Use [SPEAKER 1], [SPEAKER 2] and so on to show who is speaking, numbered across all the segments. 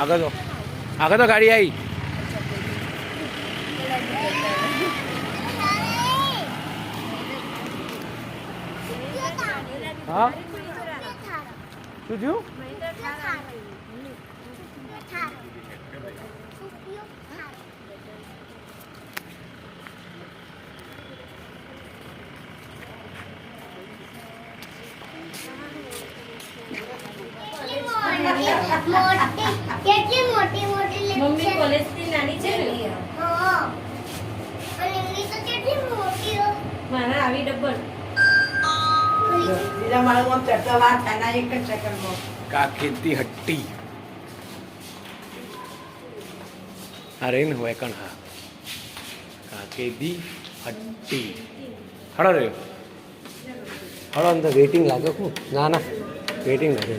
[SPEAKER 1] આગળ તો ગાડી આવી. હા શું થયું?
[SPEAKER 2] કેટલી મોટી મોટી
[SPEAKER 3] મમ્મી કોલેજથી નાની છે ને
[SPEAKER 2] હા અને એની તો કેટલી મોટી હો
[SPEAKER 3] મારા આવી ડબલ
[SPEAKER 4] બીજા માળામાં ચડતા વાર થાય એક જ સેકન્ડમાં.
[SPEAKER 1] કાકેતી હટ્ટી હા રે ને હોય કણ હા કાકેતી હટ્ટી હળો રે હળો અંદર વેઇટિંગ લાગે શું? ના ના વેઇટિંગ લાગે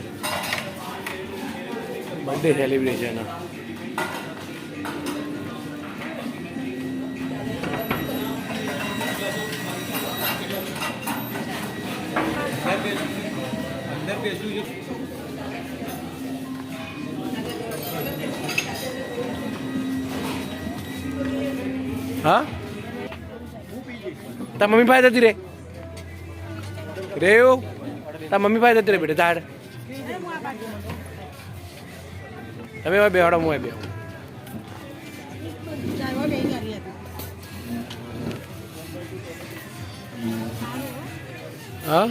[SPEAKER 1] બર્થડે સેલિબ્રેશન. હા તાર મમ્મી પાસે જતી રે રેવ તાર મમ્મી પાસે જતી રે બેટા તાડ તમે હવે બેવાડો હું બે હા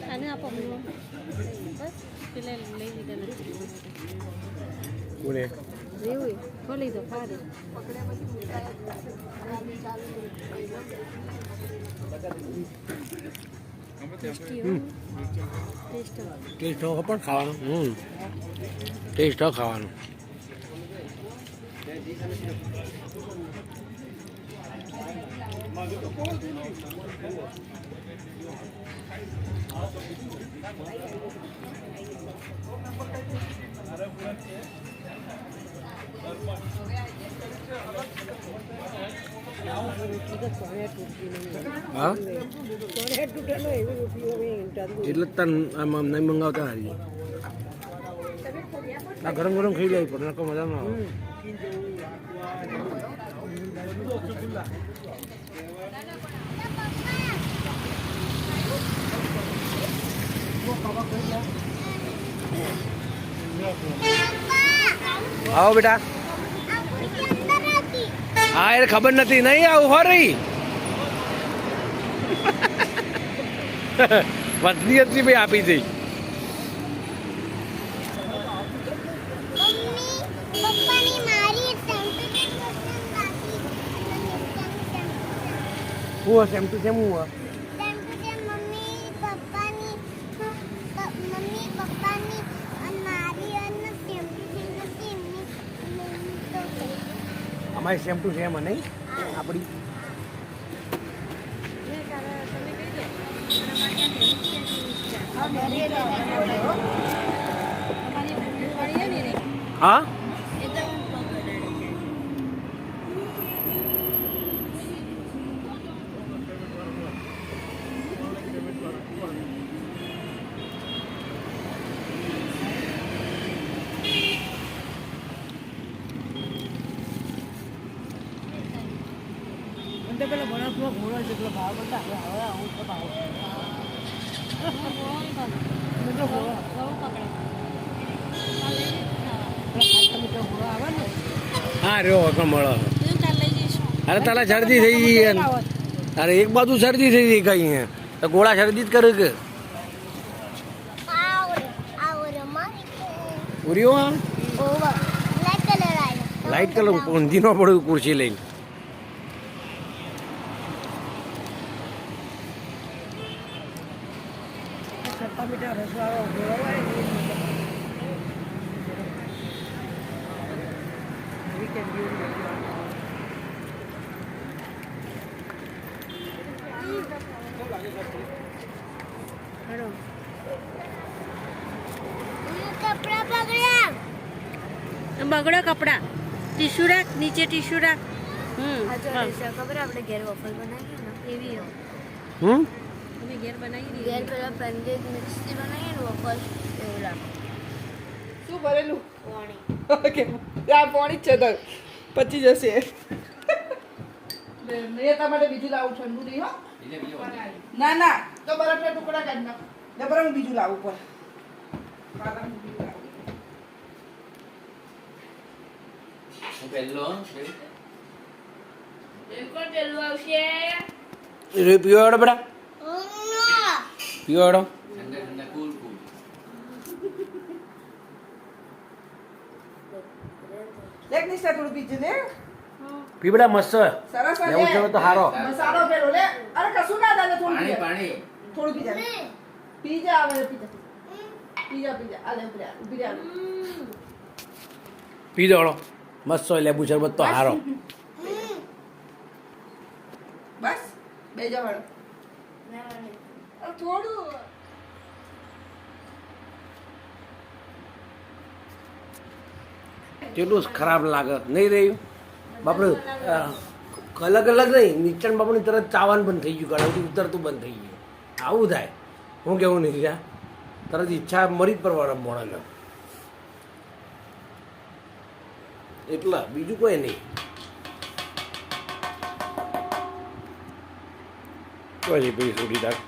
[SPEAKER 3] આને આપો બસ પેલા લઈ લીધા નથી
[SPEAKER 1] કોને
[SPEAKER 3] એવું ખોલી દો ફાડે
[SPEAKER 1] ટેસ્ટ હો પણ ખાવાનું ટેસ્ટ હો ખાવાનું હા એટલે જ તને આમ નહીં મંગાવતા હારી આ ગરમ ગરમ ખાઈ જાય પણ નકો મજા ના આવે આવો બેટા હા એ ખબર નથી નહીં આવું હો રહી વધતી હતી ભાઈ આપી દઈ હું સેમ ટુ સેમ હું અમારી સેમ ટુ સેમ નહીં આપણી હા
[SPEAKER 4] પેલા ભણતમાં ઘોડો છે પેલો ભાવ બતા હવે આવું તો ભાવ ઘોડો આવે ને
[SPEAKER 1] હા રહ્યો વગર મળે
[SPEAKER 3] કીધું કાલ લઈ જઈશું.
[SPEAKER 1] અરે તારા શરદી થઈ ગઈ યાર. અરે એક બાજુ શરદી થઈ ગઈ કઈ હે તો ગોળા શરદી જ કરે કે
[SPEAKER 2] આવરે મારી
[SPEAKER 1] ઉર્યો
[SPEAKER 2] ઓવર બ્લેક કલર આયો
[SPEAKER 1] લાઈટ કલર ઊંધી ન પડ્યું ખુરશી લઈને
[SPEAKER 4] ખટ્ટા મીઠા રસવાળો ગોળો હોય ને એ મજા. વીકેન્ડ જેવું મજા આવે. હેલો.
[SPEAKER 2] કપડા પકડ્યા
[SPEAKER 3] બગડો કપડા ટીશ્યુ રાખ નીચે ટીશ્યુ રાખ.
[SPEAKER 2] ખબર આપણે ઘેર વફલ બનાવીએ ને એવી
[SPEAKER 1] હમ
[SPEAKER 3] અમે ઘેર બનાવી
[SPEAKER 2] ઘેર પેલા પેનકેક મિક્સથી બનાવીએ ને વફલ એવું લાગે
[SPEAKER 4] શું ભરેલું
[SPEAKER 2] પાણી
[SPEAKER 4] ઓકે આ પાણી જ છે તો પચી જશે નેતા માટે બીજું લાવું ઠંડુ નહીં હો ના ના તો બરફના ટુકડા કાઢી નાખ જબરંગ બીજું લાવવું પડે બાદામનું બીજું લાવવું. બિલકુલ પેલું આવશે
[SPEAKER 1] રે પીવો એડો બેટા પીવો એડો
[SPEAKER 4] લેક નિશા થોડું બીજું લે
[SPEAKER 1] પીવડા મસ્ત
[SPEAKER 4] સરસ
[SPEAKER 1] લેવું છે તો હારો
[SPEAKER 4] મસાલો પેલો લે અરે કશું ના દાદા થોડું
[SPEAKER 5] પાણી
[SPEAKER 4] પી જા.
[SPEAKER 5] પાણી
[SPEAKER 4] થોડું પી જા પી જા હવે પી જા આ લે ઉભી રે
[SPEAKER 1] પી દો મસ્ત લેબુ શરબત તો હારો
[SPEAKER 4] બસ બે જા વાળો થોડું
[SPEAKER 1] કેટલું ખરાબ લાગે નહીં રહ્યું બાપરે અલગ અલગ નહીં નીચણ બાપુની તરત ચાવાનું બંધ થઈ ગયું ગળાથી ઉતરતું બંધ થઈ ગયું આવું થાય હું કેવું નહીં ત્યાં તરત ઈચ્છા મરી જ પરવાના મોડાને એટલા બીજું કોઈ નહીં કોઈ નહીં પછી છોડી દાખ